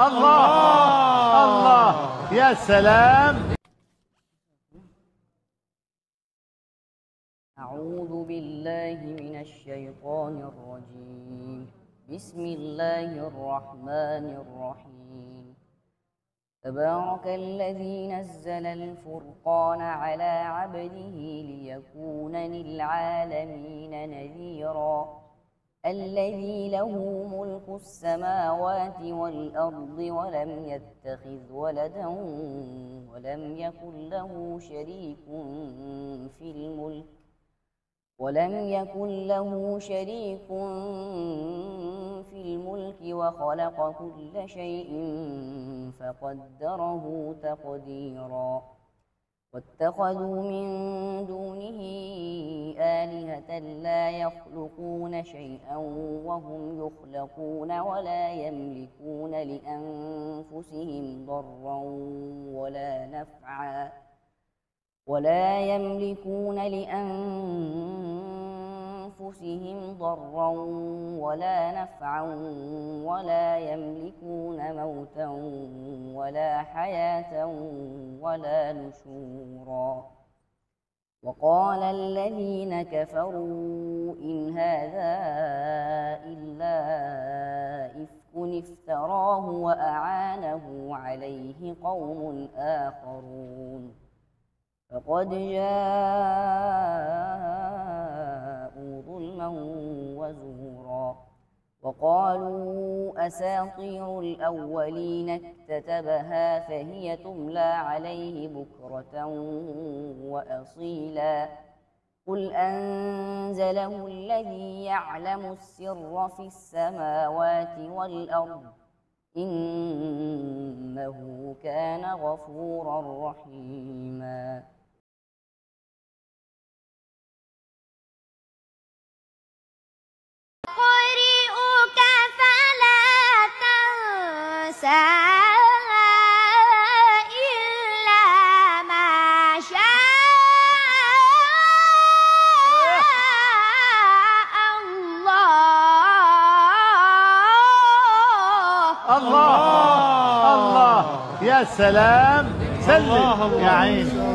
الله الله يا سلام. أعوذ بالله من الشيطان الرجيم. بسم الله الرحمن الرحيم. تبارك الذي نزل الفرقان على عبده ليكون للعالمين نذيرا. الذي له ملك السماوات والأرض ولم يتخذ ولدا ولم يكن له شريك في الملك وخلق كل شيء فقدره تقديرا. واتخذوا من دونه آلهة لا يخلقون شيئا وهم يخلقون ولا يملكون لأنفسهم ضرا ولا نفعا ولا يملكون موتا ولا حياة ولا نشورا. وقال الذين كفروا إن هذا إلا إفك افتراه وأعانه عليه قوم آخرون فقد جاءوا ظلما وزورا. وقالوا أساطير الأولين اكتتبها فهي تملى عليه بكرة وأصيلا. قل أنزله الذي يعلم السر في السماوات والأرض إنه كان غفورا رحيما. أقرئك فلا تنسى إلا ما شاء الله الله الله يا سلام. سلم يا عين.